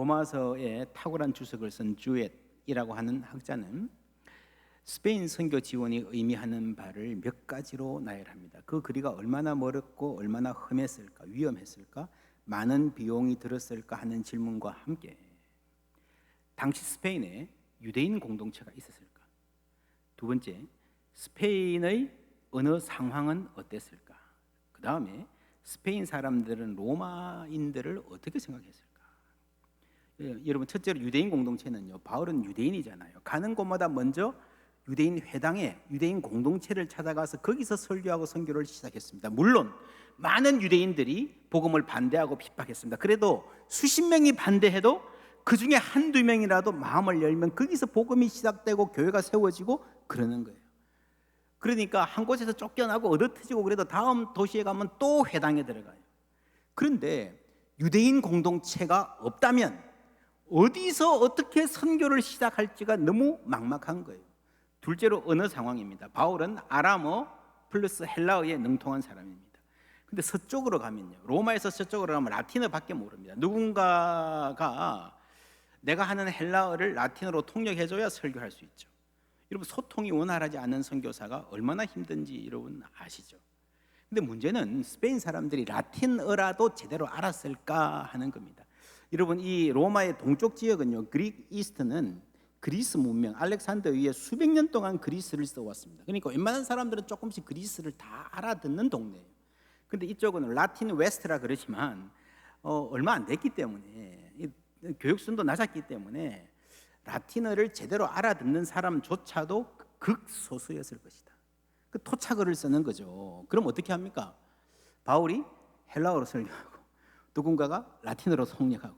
로마서에 탁월한 주석을 쓴 주엣이라고 하는 학자는 스페인 선교 지원이 의미하는 바를 몇 가지로 나열합니다. 그 거리가 얼마나 멀었고 얼마나 험했을까, 위험했을까, 많은 비용이 들었을까 하는 질문과 함께 당시 스페인에 유대인 공동체가 있었을까? 두 번째, 스페인의 언어 상황은 어땠을까? 그 다음에 스페인 사람들은 로마인들을 어떻게 생각했을까? 여러분, 첫째로 유대인 공동체는요, 바울은 유대인이잖아요. 가는 곳마다 먼저 유대인 회당에 유대인 공동체를 찾아가서 거기서 설교하고 선교를 시작했습니다. 물론 많은 유대인들이 복음을 반대하고 핍박했습니다. 그래도 수십 명이 반대해도 그 중에 한두 명이라도 마음을 열면 거기서 복음이 시작되고 교회가 세워지고 그러는 거예요. 그러니까 한 곳에서 쫓겨나고 얻어터지고 그래도 다음 도시에 가면 또 회당에 들어가요. 그런데 유대인 공동체가 없다면 어디서 어떻게 선교를 시작할지가 너무 막막한 거예요. 둘째로 언어 상황입니다. 바울은 아람어 플러스 헬라어에 능통한 사람입니다. 근데 서쪽으로 가면요, 로마에서 서쪽으로 가면 라틴어밖에 모릅니다. 누군가가 내가 하는 헬라어를 라틴어로 통역해줘야 설교할 수 있죠. 여러분, 소통이 원활하지 않은 선교사가 얼마나 힘든지 여러분 아시죠? 근데 문제는 스페인 사람들이 라틴어라도 제대로 알았을까 하는 겁니다. 여러분, 이 로마의 동쪽 지역은요, 그릭 이스트는 그리스 문명, 알렉산더 위에 수백 년 동안 그리스를 써왔습니다. 그러니까 웬만한 사람들은 조금씩 그리스를 다 알아듣는 동네예요. 근데 이쪽은 라틴 웨스트라 그러지만 얼마 안 됐기 때문에, 교육 수준도 낮았기 때문에 라틴어를 제대로 알아듣는 사람조차도 극소수였을 것이다. 그 토착어를 쓰는 거죠. 그럼 어떻게 합니까? 바울이 헬라어로 설교하고 누군가가 라틴어로 통역하고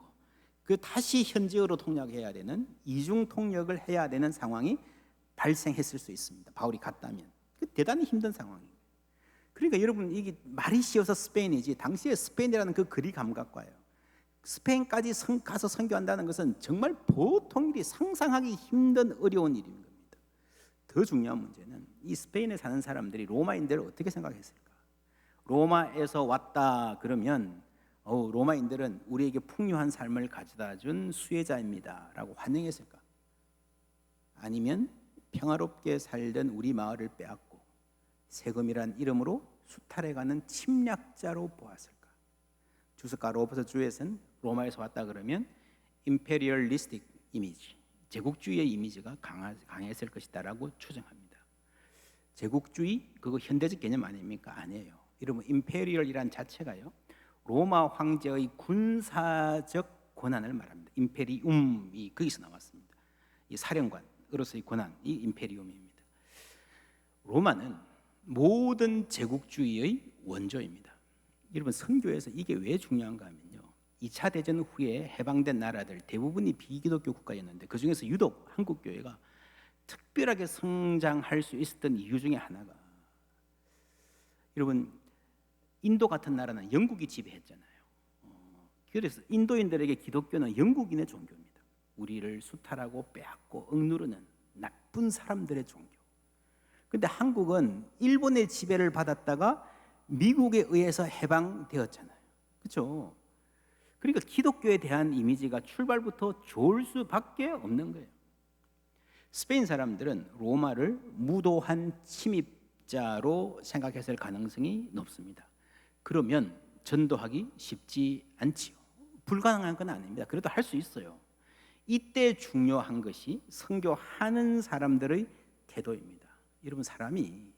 그 다시 현지어로 통역해야 되는 이중 통역을 해야 되는 상황이 발생했을 수 있습니다. 바울이 갔다면. 그 대단히 힘든 상황이에요. 그러니까 여러분, 이게 말이 쉬워서 스페인이지 당시에 스페인이라는 그 거리 감각과요, 스페인까지 가서 선교한다는 것은 정말 보통 일이, 상상하기 힘든 어려운 일인 겁니다. 더 중요한 문제는 이 스페인에 사는 사람들이 로마인들을 어떻게 생각했을까? 로마에서 왔다 그러면 로마인들은 우리에게 풍요한 삶을 가져다 준 수혜자입니다 라고 환영했을까? 아니면 평화롭게 살던 우리 마을을 빼앗고 세금이란 이름으로 수탈해가는 침략자로 보았을까? 주석가 로버트 주엣은 로마에서 왔다 그러면 임페리얼리스틱 이미지, 제국주의의 이미지가 강했을 것이다 라고 추정합니다. 제국주의, 그거 현대적 개념 아닙니까? 아니에요. 여러분, 임페리얼이란 자체가요, 로마 황제의 군사적 권한을 말합니다. 임페리움이 거기서 나왔습니다. 이 사령관으로서의 권한, 이 임페리움입니다. 로마는 모든 제국주의의 원조입니다. 여러분, 선교에서 이게 왜 중요한가 하면요, 2차 대전 후에 해방된 나라들 대부분이 비기독교 국가였는데 그 중에서 유독 한국 교회가 특별하게 성장할 수 있었던 이유 중에 하나가, 여러분, 인도 같은 나라는 영국이 지배했잖아요. 그래서 인도인들에게 기독교는 영국인의 종교입니다. 우리를 수탈하고 빼앗고 억누르는 나쁜 사람들의 종교. 근데 한국은 일본의 지배를 받았다가 미국에 의해서 해방되었잖아요. 그렇죠? 그러니까 기독교에 대한 이미지가 출발부터 좋을 수밖에 없는 거예요. 스페인 사람들은 로마를 무도한 침입자로 생각했을 가능성이 높습니다. 그러면 전도하기 쉽지 않지요. 불가능한 건 아닙니다. 그래도 할 수 있어요. 이때 중요한 것이 선교하는 사람들의 태도입니다. 여러분, 사람이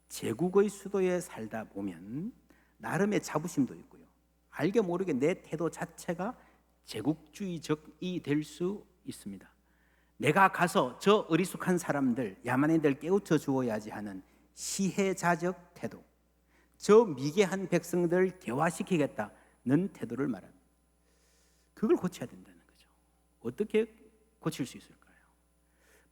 제국의 수도에 살다 보면 나름의 자부심도 있고요, 알게 모르게 내 태도 자체가 제국주의적이 될 수 있습니다. 내가 가서 저 어리숙한 사람들, 야만인들 깨우쳐 주어야지 하는 시혜자적 태도, 저 미개한 백성들 개화시키겠다는 태도를 말합니다. 그걸 고쳐야 된다는 거죠. 어떻게 고칠 수 있을까요?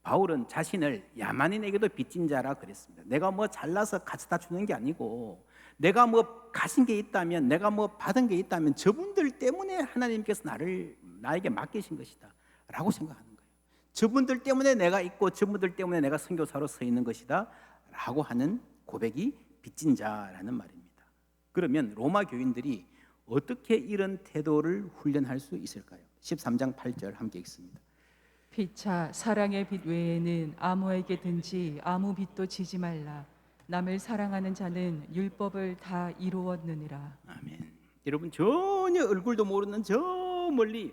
바울은 자신을 야만인에게도 빚진 자라 그랬습니다. 내가 뭐 잘나서 가져다 주는 게 아니고, 내가 뭐 가진 게 있다면, 내가 뭐 받은 게 있다면 저분들 때문에 하나님께서 나에게 맡기신 것이다 라고 생각하는 거예요. 저분들 때문에 내가 있고 저분들 때문에 내가 선교사로 서 있는 것이다 라고 하는 고백이 빚진 자라는 말입니다. 그러면 로마 교인들이 어떻게 이런 태도를 훈련할 수 있을까요? 13장 8절 함께 읽습니다. 피차 사랑의 빛 외에는 아무에게든지 아무 빛도 지지 말라. 남을 사랑하는 자는 율법을 다 이루었느니라. 아멘. 여러분, 전혀 얼굴도 모르는 저 멀리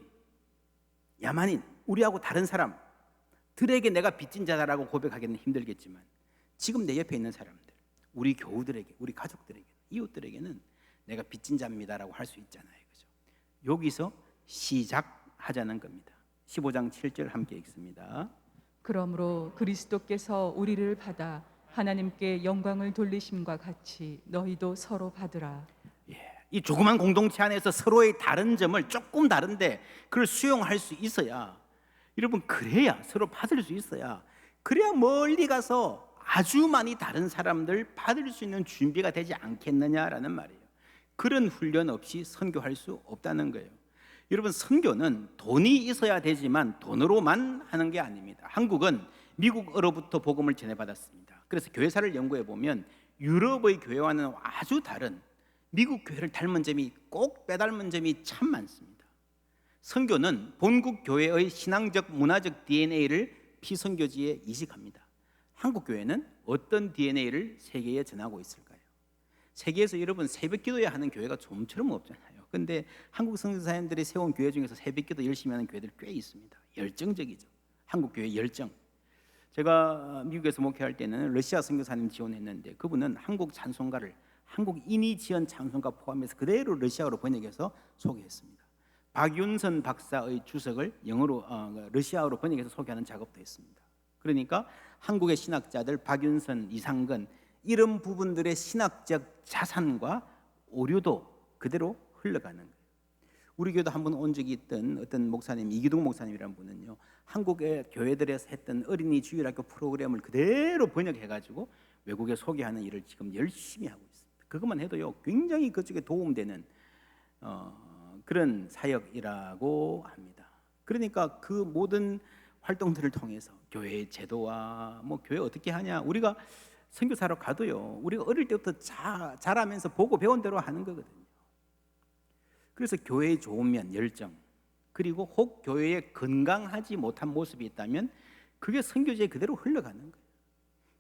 야만인, 우리하고 다른 사람들에게 내가 빚진 자다라고 고백하기는 힘들겠지만 지금 내 옆에 있는 사람들, 우리 교우들에게, 우리 가족들에게, 이웃들에게는 내가 빚진 자입니다라고 할 수 있잖아요. 그죠? 여기서 시작하자는 겁니다. 15장 7절 함께 읽습니다. 그러므로 그리스도께서 우리를 받아 하나님께 영광을 돌리심과 같이 너희도 서로 받으라. 이 조그만 공동체 안에서 서로의 다른 점을 조금 다른데 그걸 수용할 수 있어야, 여러분, 그래야 서로 받을 수 있어야, 그래야 멀리 가서 아주 많이 다른 사람들 받을 수 있는 준비가 되지 않겠느냐라는 말이에요. 그런 훈련 없이 선교할 수 없다는 거예요. 여러분, 선교는 돈이 있어야 되지만 돈으로만 하는 게 아닙니다. 한국은 미국으로부터 복음을 전해받았습니다. 그래서 교회사를 연구해 보면 유럽의 교회와는 아주 다른, 미국 교회를 닮은 점이, 꼭 빼닮은 점이 참 많습니다. 선교는 본국 교회의 신앙적 문화적 DNA를 피선교지에 이식합니다. 한국 교회는 어떤 DNA를 세계에 전하고 있을까요? 세계에서 여러분 새벽기도에 하는 교회가 좀처럼 없잖아요. 근데 한국 선교사님들이 세운 교회 중에서 새벽기도 열심히 하는 교회들 꽤 있습니다. 열정적이죠. 한국 교회 열정. 제가 미국에서 목회할 때는 러시아 선교사님 지원했는데 그분은 한국 찬송가를 한국인이 지은 찬송가 포함해서 그대로 러시아어로 번역해서 소개했습니다. 박윤선 박사의 주석을 영어로 러시아어로 번역해서 소개하는 작업도 했습니다. 그러니까 한국의 신학자들 박윤선, 이상근 이런 부분들의 신학적 자산과 오류도 그대로 흘러가는 거예요. 우리 교회도 한 번 온 적이 있던 어떤 목사님, 이기동 목사님이라는 분은요, 한국의 교회들에서 했던 어린이 주일학교 프로그램을 그대로 번역해가지고 외국에 소개하는 일을 지금 열심히 하고 있습니다. 그것만 해도요 굉장히 그쪽에 도움되는 그런 사역이라고 합니다. 그러니까 그 모든 활동들을 통해서 교회의 제도와 뭐 교회 어떻게 하냐, 우리가 선교사로 가도요 우리가 어릴 때부터 자라면서 보고 배운 대로 하는 거거든요. 그래서 교회의 좋은 면, 열정, 그리고 혹 교회에 건강하지 못한 모습이 있다면 그게 선교지에 그대로 흘러가는 거예요.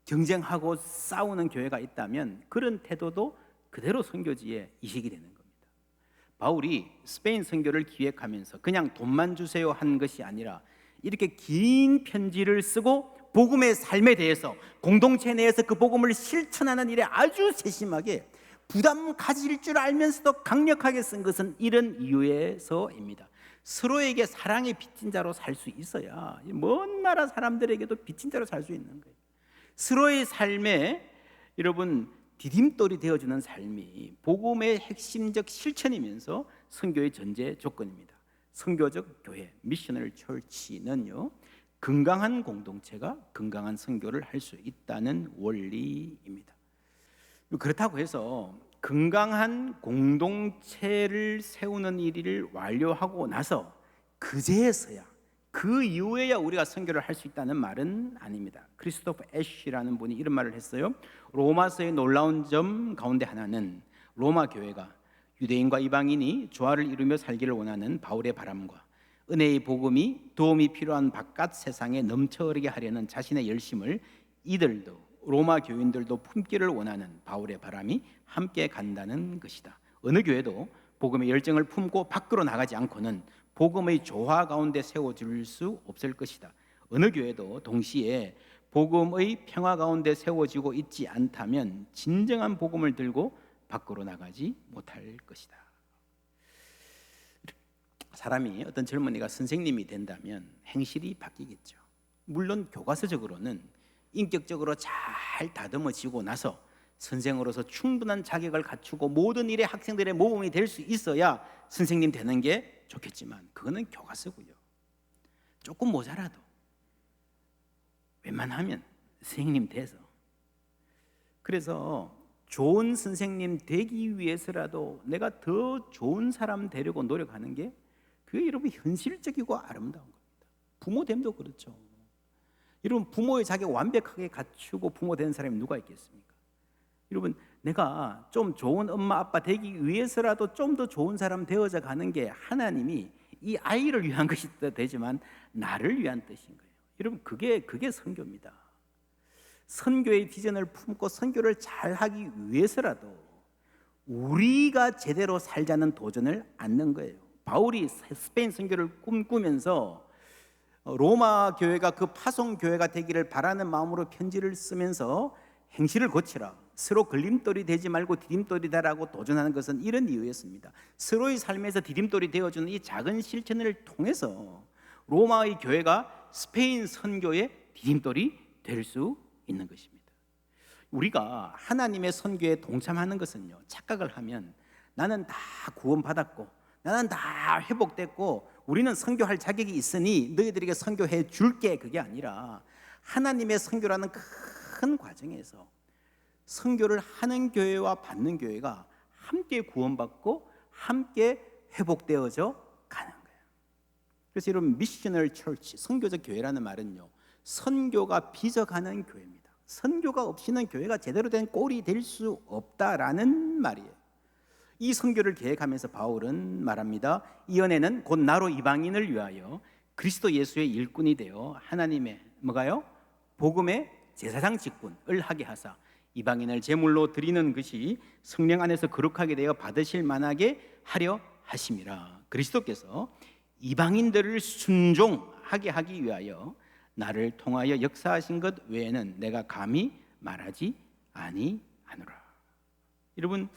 경쟁하고 싸우는 교회가 있다면 그런 태도도 그대로 선교지에 이식이 되는 겁니다. 바울이 스페인 선교를 기획하면서 그냥 돈만 주세요 한 것이 아니라 이렇게 긴 편지를 쓰고 복음의 삶에 대해서 공동체 내에서 그 복음을 실천하는 일에 아주 세심하게 부담 가질 줄 알면서도 강력하게 쓴 것은 이런 이유에서입니다. 서로에게 사랑의 빚진 자로 살 수 있어야 먼 나라 사람들에게도 빚진 자로 살 수 있는 거예요. 서로의 삶에 여러분 디딤돌이 되어주는 삶이 복음의 핵심적 실천이면서 선교의 전제 조건입니다. 선교적 교회, 미셔널 처치는요 건강한 공동체가 건강한 선교를 할 수 있다는 원리입니다. 그렇다고 해서 건강한 공동체를 세우는 일을 완료하고 나서 그제서야, 그 이후에야 우리가 선교를 할 수 있다는 말은 아닙니다. 크리스토퍼 애쉬라는 분이 이런 말을 했어요. 로마서의 놀라운 점 가운데 하나는 로마 교회가 유대인과 이방인이 조화를 이루며 살기를 원하는 바울의 바람과 은혜의 복음이 도움이 필요한 바깥 세상에 넘쳐 흐르게 하려는 자신의 열심을 이들도 로마 교인들도 품기를 원하는 바울의 바람이 함께 간다는 것이다. 어느 교회도 복음의 열정을 품고 밖으로 나가지 않고는 복음의 조화 가운데 세워질 수 없을 것이다. 어느 교회도 동시에 복음의 평화 가운데 세워지고 있지 않다면 진정한 복음을 들고 밖으로 나가지 못할 것이다. 사람이, 어떤 젊은이가 선생님이 된다면 행실이 바뀌겠죠. 물론 교과서적으로는 인격적으로 잘 다듬어지고 나서 선생으로서 충분한 자격을 갖추고 모든 일에 학생들의 모범이 될 수 있어야 선생님 되는 게 좋겠지만 그거는 교과서고요. 조금 모자라도 웬만하면 선생님 돼서, 그래서 좋은 선생님 되기 위해서라도 내가 더 좋은 사람 되려고 노력하는 게 그게 여러분 현실적이고 아름다운 겁니다. 부모됨도 그렇죠. 여러분 부모의 자격 완벽하게 갖추고 부모 되는 사람이 누가 있겠습니까? 여러분 내가 좀 좋은 엄마 아빠 되기 위해서라도 좀 더 좋은 사람 되어져 가는 게 하나님이 이 아이를 위한 것이 되지만 나를 위한 뜻인 거예요. 여러분, 그게 선교입니다. 선교의 비전을 품고 선교를 잘 하기 위해서라도 우리가 제대로 살자는 도전을 안는 거예요. 바울이 스페인 선교를 꿈꾸면서 로마 교회가 그 파송 교회가 되기를 바라는 마음으로 편지를 쓰면서 행실을 고치라, 서로 걸림돌이 되지 말고 디딤돌이 되라고 도전하는 것은 이런 이유였습니다. 서로의 삶에서 디딤돌이 되어주는 이 작은 실천을 통해서 로마의 교회가 스페인 선교의 디딤돌이 될 수 있는 것입니다. 우리가 하나님의 선교에 동참하는 것은요, 착각을 하면 나는 다 구원받았고 나는 다 회복됐고 우리는 선교할 자격이 있으니 너희들에게 선교해 줄게, 그게 아니라 하나님의 선교라는 큰 과정에서 선교를 하는 교회와 받는 교회가 함께 구원받고 함께 회복되어져 가는 거예요. 그래서 여러분, 미셔널 처치, 선교적 교회라는 말은요, 선교가 빚어가는 교회입니다. 선교가 없이는 교회가 제대로 된 꼴이 될 수 없다라는 말이에요. 이 선교를 계획하면서 바울은 말합니다. 이 은혜는 곧 나로 이방인을 위하여 그리스도 예수의 일꾼이 되어 하나님의 뭐가요? 복음의 제사장 직분을 하게 하사 이방인을 제물로 드리는 것이 성령 안에서 거룩하게 되어 받으실 만하게 하려 하심이라. 그리스도께서 이방인들을 순종하게 하기 위하여 나를 통하여 역사하신 것 외에는 내가 감히 말하지 아니하노라. 여러분,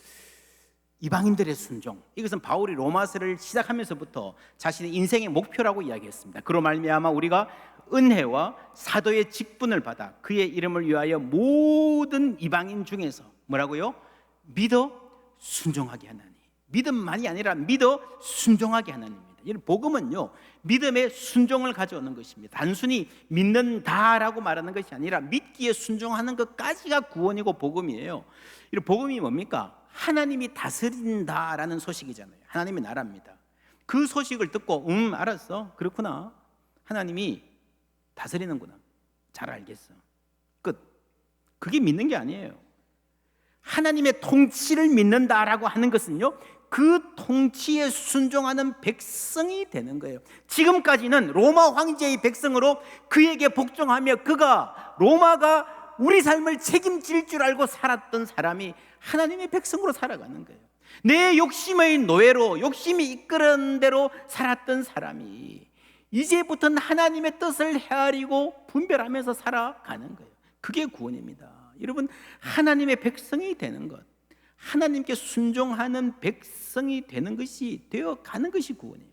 이방인들의 순종, 이것은 바울이 로마서를 시작하면서부터 자신의 인생의 목표라고 이야기했습니다. 그로 말미암아 우리가 은혜와 사도의 직분을 받아 그의 이름을 위하여 모든 이방인 중에서 뭐라고요? 믿어 순종하게 하나니. 믿음만이 아니라 믿어 순종하게 하나님입니다. 이 복음은요, 믿음의 순종을 가져오는 것입니다. 단순히 믿는다라고 말하는 것이 아니라 믿기에 순종하는 것까지가 구원이고 복음이에요. 이 복음이 뭡니까? 하나님이 다스린다라는 소식이잖아요. 하나님의 나라입니다. 그 소식을 듣고 알았어, 그렇구나, 하나님이 다스리는구나, 잘 알겠어, 끝. 그게 믿는 게 아니에요. 하나님의 통치를 믿는다라고 하는 것은요, 그 통치에 순종하는 백성이 되는 거예요. 지금까지는 로마 황제의 백성으로 그에게 복종하며 그가 로마가 우리 삶을 책임질 줄 알고 살았던 사람이 하나님의 백성으로 살아가는 거예요. 내 욕심의 노예로 욕심이 이끄는 대로 살았던 사람이 이제부터는 하나님의 뜻을 헤아리고 분별하면서 살아가는 거예요. 그게 구원입니다. 여러분, 하나님의 백성이 되는 것, 하나님께 순종하는 백성이 되는 것이 되어가는 것이 구원이에요.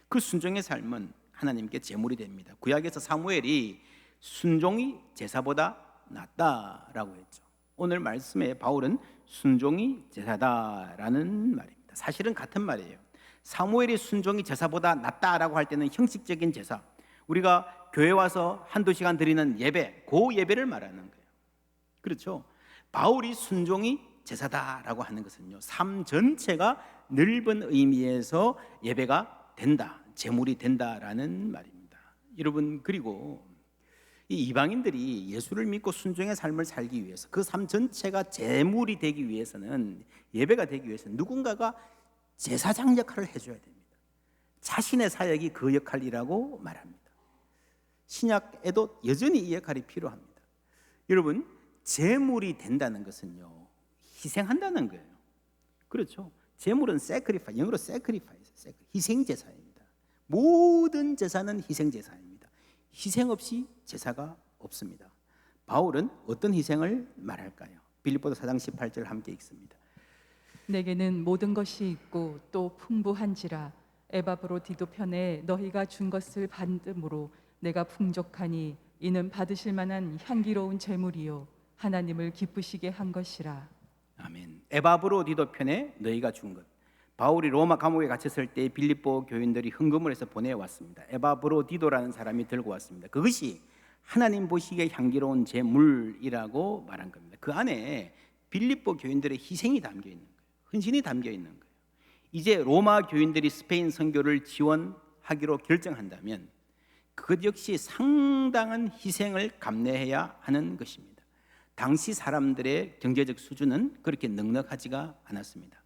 그 순종의 삶은 하나님께 제물이 됩니다. 구약에서 사무엘이 순종이 제사보다 낫다라고 했죠. 오늘 말씀에 바울은 순종이 제사다라는 말입니다. 사실은 같은 말이에요. 사무엘이 순종이 제사보다 낫다라고 할 때는 형식적인 제사, 우리가 교회 와서 한두 시간 드리는 예배, 그 예배를 말하는 거예요. 그렇죠? 바울이 순종이 제사다라고 하는 것은요, 삶 전체가 넓은 의미에서 예배가 된다, 제물이 된다라는 말입니다. 여러분, 그리고 이 이방인들이 예수를 믿고 순종의 삶을 살기 위해서, 그 삶 전체가 제물이 되기 위해서는, 예배가 되기 위해서는 누군가가 제사장 역할을 해줘야 됩니다. 자신의 사역이 그 역할이라고 말합니다. 신약에도 여전히 이 역할이 필요합니다. 여러분, 제물이 된다는 것은요, 희생한다는 거예요. 그렇죠? 제물은 sacrifice, 영어로 sacrifice, 희생제사입니다. 모든 제사는 희생제사입니다. 희생 없이 제사가 없습니다. 바울은 어떤 희생을 말할까요? 빌립보서 4장 18절 함께 읽습니다. 내게는 모든 것이 있고 또 풍부한지라 에바브로디도 편에 너희가 준 것을 받음으로 내가 풍족하니 이는 받으실 만한 향기로운 제물이요 하나님을 기쁘시게 한 것이라. 아멘. 에바브로디도 편에 너희가 준 것. 바울이 로마 감옥에 갇혔을 때 빌립보 교인들이 헌금을 해서 보내왔습니다. 에바브로디도라는 사람이 들고 왔습니다. 그것이 하나님 보시기에 향기로운 제물이라고 말한 겁니다. 그 안에 빌립보 교인들의 희생이 담겨 있는 거예요. 헌신이 담겨 있는 거예요. 이제 로마 교인들이 스페인 선교를 지원하기로 결정한다면 그것 역시 상당한 희생을 감내해야 하는 것입니다. 당시 사람들의 경제적 수준은 그렇게 넉넉하지가 않았습니다.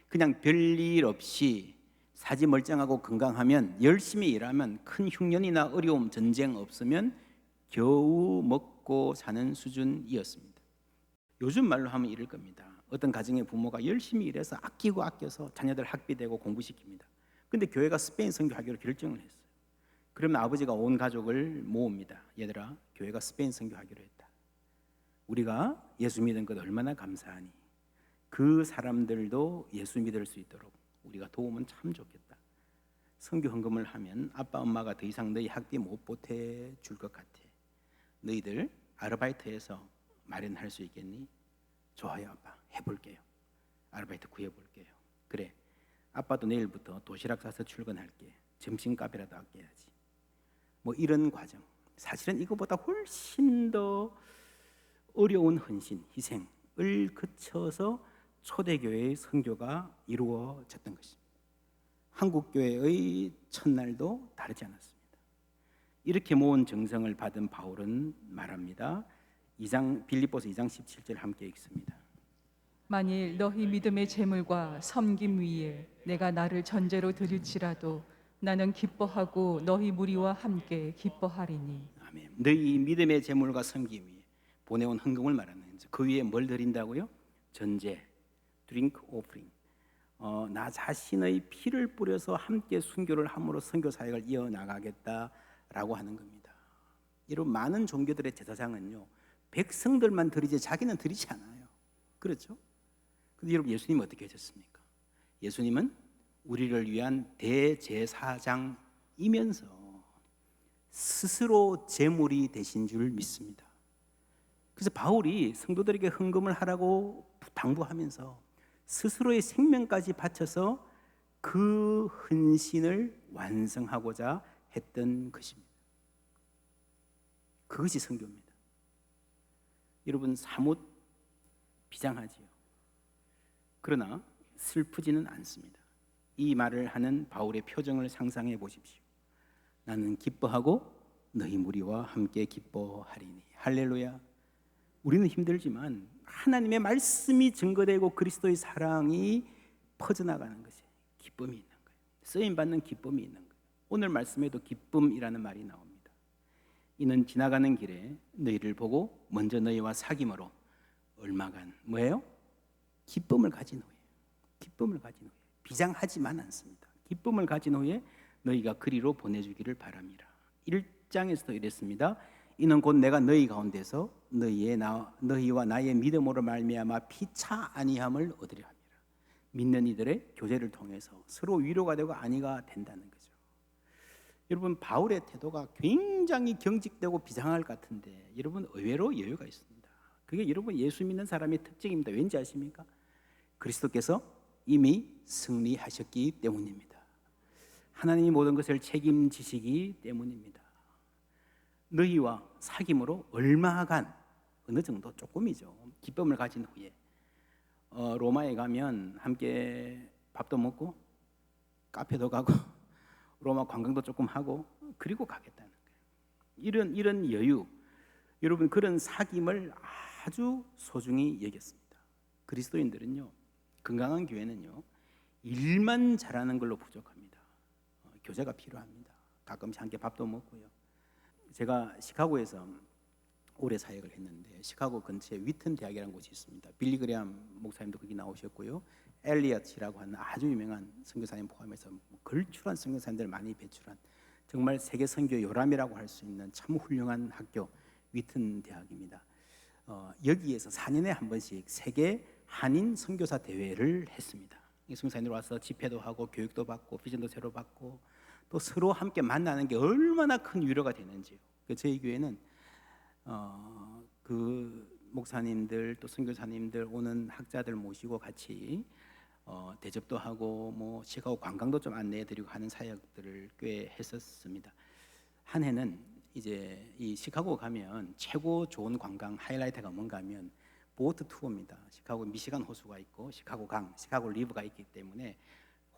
그냥 별일 없이 사지 멀쩡하고 건강하면 열심히 일하면 큰 흉년이나 어려움, 전쟁 없으면 겨우 먹고 사는 수준이었습니다. 요즘 말로 하면 이럴 겁니다. 어떤 가정의 부모가 열심히 일해서 아끼고 아껴서 자녀들 학비되고 공부시킵니다. 근데 교회가 스페인 선교하기로 결정을 했어요. 그러면 아버지가 온 가족을 모읍니다. 얘들아, 교회가 스페인 선교하기로 했다. 우리가 예수 믿은 것 얼마나 감사하니. 그 사람들도 예수 믿을 수 있도록 우리가 도우면 참 좋겠다. 선교 헌금을 하면 아빠 엄마가 더 이상 너희 학비 못 보태줄 것 같아. 너희들 아르바이트해서 마련할 수 있겠니? 좋아요 아빠, 해볼게요. 아르바이트 구해볼게요. 그래, 아빠도 내일부터 도시락 싸서 출근할게. 점심값이라도 아껴야지. 뭐 이런 과정, 사실은 이거보다 훨씬 더 어려운 헌신, 희생을 거쳐서 초대교회의 선교가 이루어졌던 것입니다. 한국교회의 첫날도 다르지 않았습니다. 이렇게 모은 정성을 받은 바울은 말합니다. 빌립보서 2장 17절 함께 읽습니다. 만일 너희 믿음의 재물과 섬김 위에 내가 나를 전제로 드릴지라도 나는 기뻐하고 너희 무리와 함께 기뻐하리니. 아멘. 너희 믿음의 재물과 섬김 위에 보내온 헌금을 말하는 거죠. 그 위에 뭘 드린다고요? 전제, drink offering. 나 자신의 피를 뿌려서 함께 순교를 함으로 선교 사역을 이어나가겠다라고 하는 겁니다. 여러분, 많은 종교들의 제사장은요, 백성들만 드리지 자기는 드리지 않아요. 그렇죠? 근데 여러분, 예수님은 어떻게 하셨습니까? 예수님은 우리를 위한 대제사장이면서 스스로 제물이 되신 줄 믿습니다. 그래서 바울이 성도들에게 헌금을 하라고 당부하면서 스스로의 생명까지 바쳐서 그 헌신을 완성하고자 했던 것입니다. 그것이 선교입니다. 여러분, 사뭇 비장하지요. 그러나 슬프지는 않습니다. 이 말을 하는 바울의 표정을 상상해 보십시오. 나는 기뻐하고 너희 무리와 함께 기뻐하리니. 할렐루야. 우리는 힘들지만 하나님의 말씀이 증거되고 그리스도의 사랑이 퍼져나가는 것이 기쁨이 있는 거예요. 쓰임받는 기쁨이 있는 거예요. 오늘 말씀에도 기쁨이라는 말이 나옵니다. 이는 지나가는 길에 너희를 보고 먼저 너희와 사귐으로 얼마간 뭐예요? 기쁨을 가진 후에, 기쁨을 가진 후에, 비장하지만 않습니다. 기쁨을 가진 후에 너희가 그리로 보내주기를 바랍니다. 1장에서도 이랬습니다. 이는 곧 내가 너희 가운데서 너희와 나의 믿음으로 말미암아 피차 아니함을 얻으려 합니다. 믿는 이들의 교제를 통해서 서로 위로가 되고 안위가 된다는 거죠. 여러분, 바울의 태도가 굉장히 경직되고 비상할 것 같은데 여러분, 의외로 여유가 있습니다. 그게 여러분 예수 믿는 사람의 특징입니다. 왠지 아십니까? 그리스도께서 이미 승리하셨기 때문입니다. 하나님이 모든 것을 책임지시기 때문입니다. 너희와 사귐으로 얼마간, 어느 정도, 조금이죠. 기쁨을 가진 후에 로마에 가면 함께 밥도 먹고 카페도 가고 로마 관광도 조금 하고 그리고 가겠다는 거예요. 이런 여유, 여러분, 그런 사귐을 아주 소중히 여겼습니다. 그리스도인들은요, 건강한 교회는요, 일만 잘하는 걸로 부족합니다. 교제가 필요합니다. 가끔씩 함께 밥도 먹고요. 제가 시카고에서 오래 사역을 했는데 시카고 근처에 위튼 대학이라는 곳이 있습니다. 빌리 그레함 목사님도 거기 나오셨고요. 엘리엇이라고 하는 아주 유명한 선교사님 포함해서 걸출한 선교사님들 많이 배출한 정말 세계 선교 요람이라고 할 수 있는 참 훌륭한 학교 위튼 대학입니다. 여기에서 4년에 한 번씩 세계 한인 선교사 대회를 했습니다. 이 선교사님들 와서 집회도 하고 교육도 받고 비전도 새로 받고 또 서로 함께 만나는 게 얼마나 큰 위로가 되는지요. 저희 교회는 그 목사님들 또 선교사님들 오는 학자들 모시고 같이 대접도 하고 뭐 시카고 관광도 좀 안내해드리고 하는 사역들을 꽤 했었습니다. 한 해는 이제 이 시카고 가면 최고 좋은 관광 하이라이트가 뭔가 하면 보트 투어입니다. 시카고 미시간 호수가 있고 시카고 강, 시카고 리브가 있기 때문에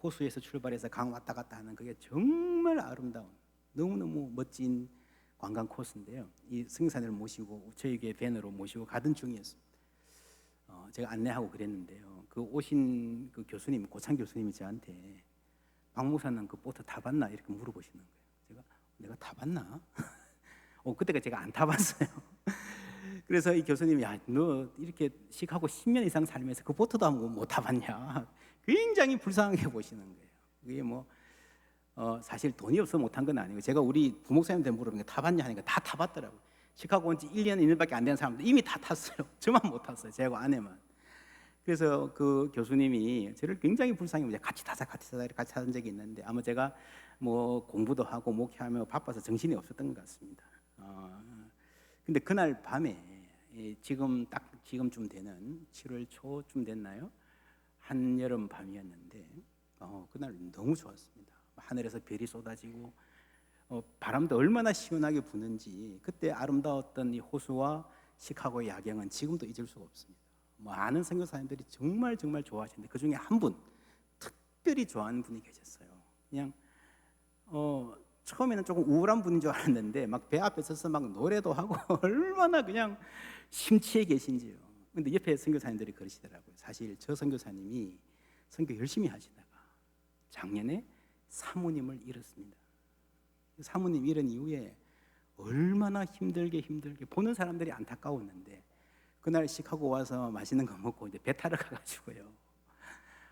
호수에서 출발해서 강 왔다 갔다 하는 그게 정말 아름다운 너무너무 멋진 관광 코스인데요. 이 선교사님을 모시고 저희 교회 밴으로 모시고 가던 중이었습니다. 제가 안내하고 그랬는데요. 그 오신 그 교수님, 고창 교수님이 저한테 박 목사는 그 보트 타봤나 이렇게 물어보시는 거예요. 제가 내가 타봤나? 그때가 제가 안 타봤어요. 그래서 이 교수님이 야, 너 이렇게 식하고 10년 이상 살면서 그 보트도 한번 못 타봤냐? 굉장히 불쌍하게 보시는 거예요. 그게 뭐 사실 돈이 없어 못한 건 아니고 제가 우리 부목사님한테 물어보니까 타봤냐 하니까 다 타봤더라고요. 시카고 온 지 1년, 2년밖에 안 된 사람들 이미 다 탔어요. 저만 못 탔어요. 제하고 아내만. 그래서 그 교수님이 저를 굉장히 불쌍히 보자. 같이 타자 이렇게 같이 타는 적이 있는데 아마 제가 뭐 공부도 하고 목회하며 바빠서 정신이 없었던 것 같습니다. 근데 그날 밤에 지금쯤 되는 7월 초쯤 됐나요? 한여름 밤이었는데 그날 너무 좋았습니다. 하늘에서 별이 쏟아지고 바람도 얼마나 시원하게 부는지 그때 아름다웠던 이 호수와 시카고의 야경은 지금도 잊을 수가 없습니다. 아는 선교사님들이 정말 좋아하시는데 그 중에 한 분 특별히 좋아하는 분이 계셨어요. 그냥 처음에는 조금 우울한 분인 줄 알았는데 막 배 앞에 서서 막 노래도 하고 얼마나 그냥 심취해 계신지요. 근데 옆에 선교사님들이 그러시더라고요. 사실 저 선교사님이 선교 열심히 하시다가 작년에 사모님을 잃었습니다. 사모님 잃은 이후에 얼마나 힘들게 보는 사람들이 안타까웠는데 그날 시카고 와서 맛있는 거 먹고 이제 배 타러 가가지고요.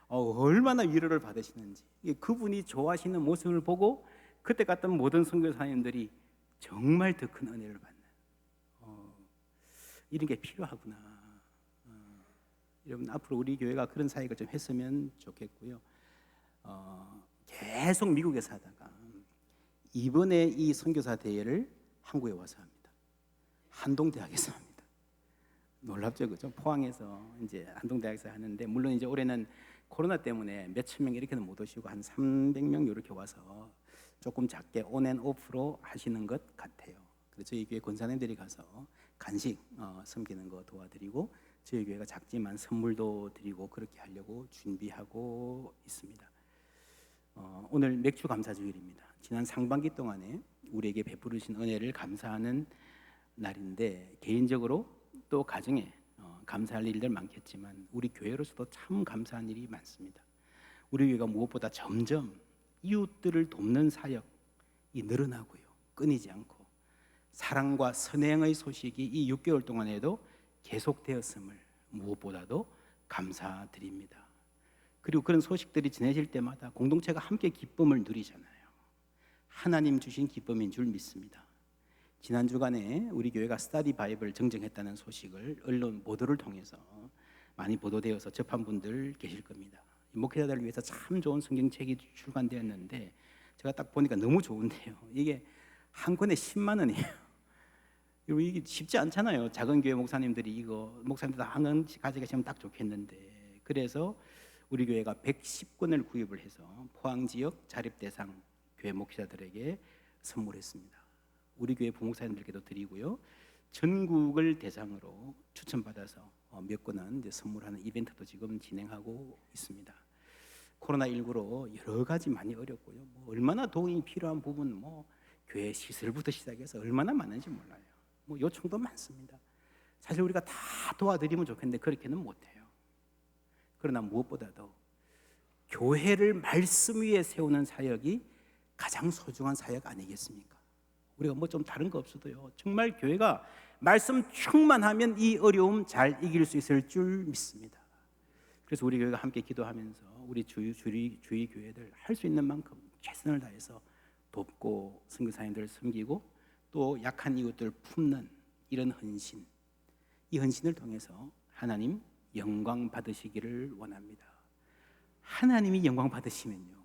얼마나 위로를 받으시는지 그분이 좋아하시는 모습을 보고 그때 갔던 모든 선교사님들이 정말 더 큰 은혜를 받는 이런 게 필요하구나. 여러분 앞으로 우리 교회가 그런 사역을 좀 했으면 좋겠고요. 계속 미국에 사다가 이번에 이 선교사 대회를 한국에 와서 합니다. 한동대학에서 합니다. 놀랍죠, 그죠? 포항에서 이제 한동대학에서 하는데 물론 이제 올해는 코로나 때문에 몇천 명 이렇게는 못 오시고 한 300명 이렇게 와서 조금 작게 온앤오프로 하시는 것 같아요. 그래서 저희 교회 권사님들이 가서 간식 섬기는 거 도와드리고 저희 교회가 작지만 선물도 드리고 그렇게 하려고 준비하고 있습니다. 오늘 맥주 감사 주일입니다. 지난 상반기 동안에 우리에게 베푸르신 은혜를 감사하는 날인데 개인적으로 또 가정에 감사할 일들 많겠지만 우리 교회로서도 참 감사한 일이 많습니다. 우리 교회가 무엇보다 점점 이웃들을 돕는 사역이 늘어나고요. 끊이지 않고 사랑과 선행의 소식이 이 6개월 동안에도 계속되었음을 무엇보다도 감사드립니다. 그리고 그런 소식들이 전해질 때마다 공동체가 함께 기쁨을 누리잖아요. 하나님 주신 기쁨인 줄 믿습니다. 지난 주간에 우리 교회가 스터디 바이블 정정했다는 소식을 언론 보도를 통해서 많이 보도되어서 접한 분들 계실 겁니다. 목회자들을 위해서 참 좋은 성경책이 출간되었는데 제가 딱 보니까 너무 좋은데요. 이게 한 권에 10만 원이에요. 그리고 이게 쉽지 않잖아요. 작은 교회 목사님들이 목사님들 다 한 권씩 가져가시면 딱 좋겠는데 그래서 우리 교회가 110권을 구입을 해서 포항 지역 자립대상 교회 목회자들에게 선물했습니다. 우리 교회 부목사님들께도 드리고요. 전국을 대상으로 추천받아서 몇 권은 이제 선물하는 이벤트도 지금 진행하고 있습니다. 코로나19로 여러 가지 많이 어렵고요. 얼마나 도움이 필요한 부분, 교회 시설부터 시작해서 얼마나 많은지 몰라요. 요청도 많습니다. 사실 우리가 다 도와드리면 좋겠는데 그렇게는 못해요. 그러나 무엇보다도 교회를 말씀 위에 세우는 사역이 가장 소중한 사역 아니겠습니까? 우리가 좀 다른 거 없어도요. 정말 교회가 말씀 충만하면 이 어려움 잘 이길 수 있을 줄 믿습니다. 그래서 우리 교회가 함께 기도하면서 우리 주위 교회들 할 수 있는 만큼 최선을 다해서 돕고 선교사님들을 섬기고 또 약한 이웃들을 품는 이런 헌신, 이 헌신을 통해서 하나님 영광 받으시기를 원합니다. 하나님이 영광 받으시면요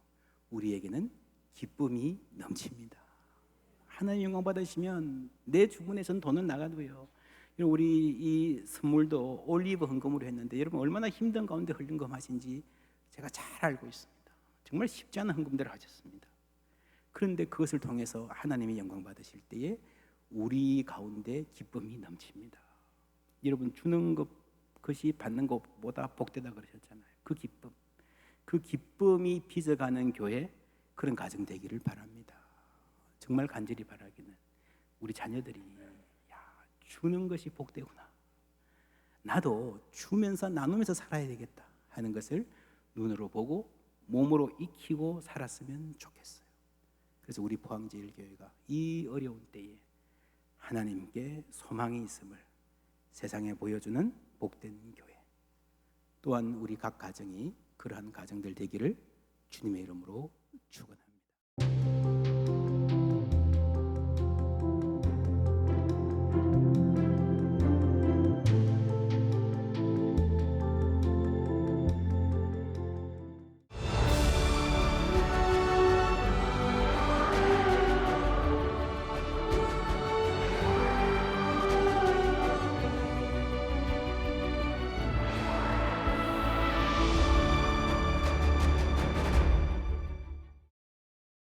우리에게는 기쁨이 넘칩니다. 하나님 영광 받으시면 내 주문에선 돈은 나가도요. 우리 이 선물도 올리브 헌금으로 했는데 여러분 얼마나 힘든 가운데 헌금하신지 제가 잘 알고 있습니다. 정말 쉽지 않은 헌금들을 하셨습니다. 그런데 그것을 통해서 하나님이 영광 받으실 때에 우리 가운데 기쁨이 넘칩니다. 여러분 주는 것이 받는 것보다 복되다 그러셨잖아요. 그 기쁨이 빚어가는 교회 그런 가정 되기를 바랍니다. 정말 간절히 바라기는 우리 자녀들이 주는 것이 복되구나. 나도 주면서 나누면서 살아야 되겠다 하는 것을 눈으로 보고 몸으로 익히고 살았으면 좋겠어요. 그래서 우리 포항제일교회가 이 어려운 때에 하나님께 소망이 있음을 세상에 보여주는 복된 교회, 또한 우리 각 가정이 그러한 가정들 되기를 주님의 이름으로 축원합니다.